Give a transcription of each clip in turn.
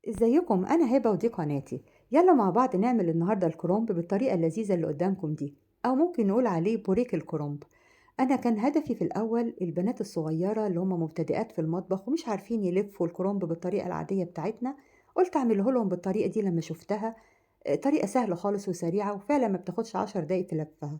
ازيكم؟ انا هبه ودي قناتي. يلا مع بعض نعمل النهارده الكرنب بالطريقه اللذيذه اللي قدامكم دي، او ممكن نقول عليه بوريك الكرنب. انا كان هدفي في الاول البنات الصغيره اللي هم مبتدئات في المطبخ ومش عارفين يلفوا الكرنب بالطريقه العاديه بتاعتنا. قلت اعمله لهم بالطريقه دي لما شفتها. طريقه سهله خالص وسريعه وفعلا ما بتاخدش 10 دقايق في لفها.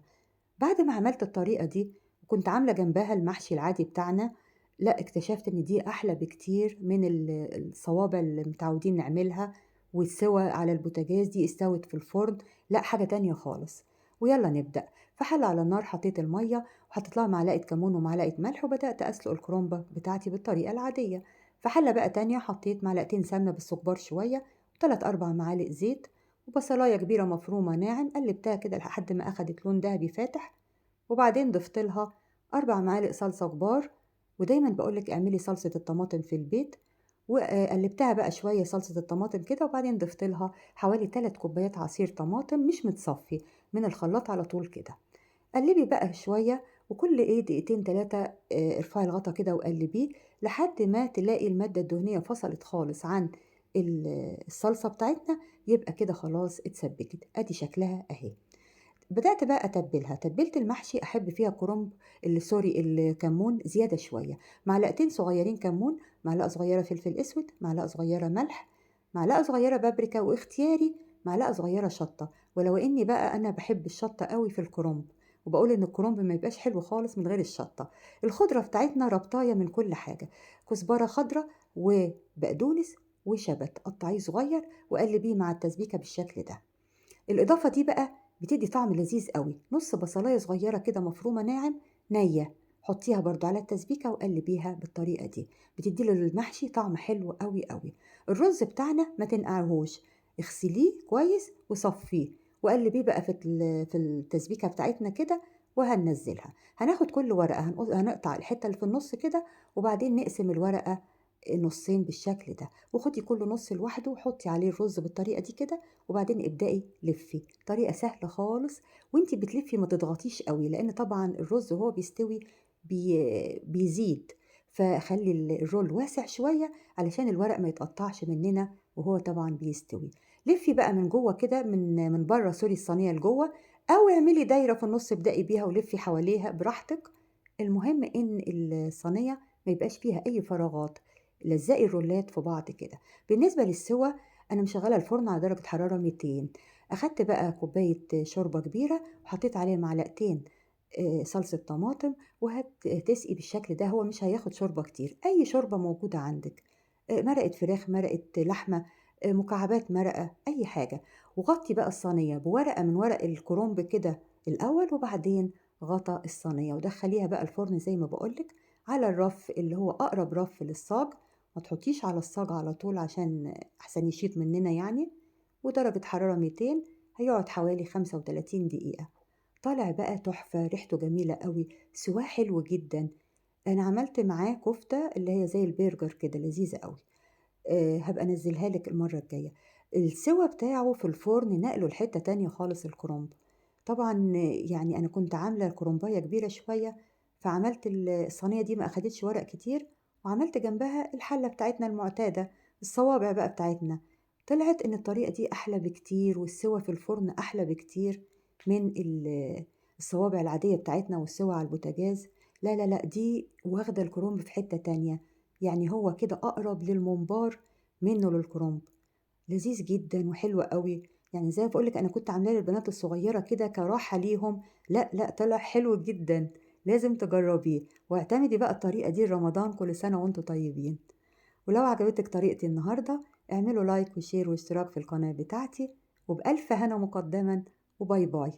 بعد ما عملت الطريقة دي وكنت عاملة جنبها المحشي العادي بتاعنا، لأ اكتشفت إن دي أحلى بكتير من الصوابع اللي متعودين نعملها، والسِوَى على البوتاجاز دي استوت في الفرن، لأ حاجة تانية خالص. ويالّا نبدأ. في حلة على النار حطيت المَيّة وحطيت لها معلقة كمون ومعلقة ملح وبدأت أسلق الكرنبة بتاعتي بالطريقة العادية. في حلة بقى تانية حطيت معلقتين سمنة بس كبار شوية و3، 4 معالق زيت وبصلاية كبيرة مفرومة ناعم، قلّبتها كده لحد ما أخدت لون دهبي فاتح. وبعدين ضفت لها 4 معالق صلصة كبار، ودايمًا باقول لِك اعملي صلصة الطماطم في البيت، وقلّبتها بقى شوية صلصة الطماطم كده، وبعدين ضفت لها حوالي 3 كوبايات عصير طماطم مش متصفّي، من الخلاط على طول كده. قلّبي بقى شوية وكل دقيقتين 3 ارفعي الغطا كده وقلّبيه لحد ما تلاقي المادة الدهنية فصلت خالص عن الصلصة بتاعتنا، يبقى كده خلاص اتسبّكت، أدي شكلها أهي. بدأت بقى أتبّلها، تتبيلة المحشي أحب فيها كرنب سوري الكمون زيادة شوية، معلقتين صغيّرين كمون، معلقة صغيّرة فلفل أسود، معلقة صغيّرة ملح، معلقة صغيّرة بابريكا، واختياري معلقة صغيّرة شطة. ولو إني بقى أنا باحب الشطة أوي في الكرنب، وباقول إن الكرنب ما يبقاش حلو خالص من غير الشطة. الخضرة بتاعتنا ربطاية من كل حاجة، كزبرة خضرا وبقدونس وشبت، قطّعيه صغيّر وقلّبيه مع التسبيكة بالشكل ده. الإضافة دي بقى بتدّي طعم لذيذ أوي، نُص بصلاية صغيّرة كده مفرومة ناعم نيّة، حطّيها برضه على التسبيكة وقلّبيها بالطريقة دي، بتدّي للمحشي طعم حلو أوي، أوي. الرز بتاعنا ما تنقعيهوش، اغسليه كويس وصفّيه، وقلّبيه بقى في التسبيكة بتاعتنا كده وهننزّلها. هناخد كل ورقة هنقطع الحتّة اللي في النُص كده، وبعدين نقسم الورقة نُصّين بالشكل ده، وخُدي كل نُص لوحده وحطّي عليه الرز بالطريقة دي كده، وبعدين ابدئي لفّي. طريقة سهلة خالص، وأنتِ بتلفّي ما تضغطيش أوي، لإن طبعًا الرز وهو بيستوي بيزيد، فخلّي الرول واسع شوية علشان الورق ما يتقطّعش مننا وهو طبعًا بيستوي. لفّي بقى من جوّه كده من برّه سوري الصينية لجوّه، أو اعملي دايرة في النُص ابدئي بيها ولفّي حواليها براحتك. المهم إن الصينية ما يبقاش فيها أي فراغات، لزّقي الرولات في بعض كده. بالنسبة للسِوَى أنا مشغّلة الفرن على درجة حرارة 200. أخدت بقى كوباية شوربة كبيرة وحطيت عليها معلقتين صلصة طماطم تسقي بالشكل ده، هو مش هياخد شوربة كتير، أي شوربة موجودة عندِك، مرقة فراخ، مرقة لحمة، مكعبات مرقة، أي حاجة. وغطّي بقى الصينية بورقة من ورق الكرنب كده الأول، وبعدين غطا الصينية، ودخّليها بقى الفرن زي ما باقول لِك على الرف اللي هو أقرب رف للصاج، ما تحطّيش على الصاج على طول عشان أحسن يشيط مننا يعني. ودرجة حرارة 200، هيقعد حوالي 35 دقيقة. طالع بقى تحفة، ريحته جميلة أوي، سِواه حلو جدًا. أنا عملت معاه كفتة اللي هي زي البرجر كده لذيذة أوي، هابقى أنزّلها لِك المرّة الجاية. السِوَى بتاعه في الفرن نقله لحتّة تانية خالص الكرنب. طبعًا يعني أنا كنت عاملة الكرنباية كبيرة شوية، فعملت الصينية دي ما أخدتش ورق كتير، وعملت جنبها الحلة بتاعتنا المعتادة، الصوابع بقى بتاعتنا. طلعت إن الطريقة دي أحلى بكتير، والسِوَى في الفرن أحلى بكتير من الصوابع العادية بتاعتنا والسِوَى على البوتاجاز. لا، لا، لأ، دي واخدة الكرنب في حتّة تانية، يعني هو كده أقرب للممبار منّه للكرنب. لذيذ جدًا وحلو أوي، يعني زي ما باقول لِك أنا كنت عاملاه للبنات الصغيّرة كده كراحة ليهم، لأ، لأ، طلع حلو جدًا، لازم تجرّبيه، واعتمدي بقى الطريقة دي لرمضان، كل سنة وأنتم طيبين. ولو عجبتِك طريقتي النهارده اعملوا لايك وشير واشتراك في القناة بتاعتي، وبألف هنا مقدمًا، وباي باي.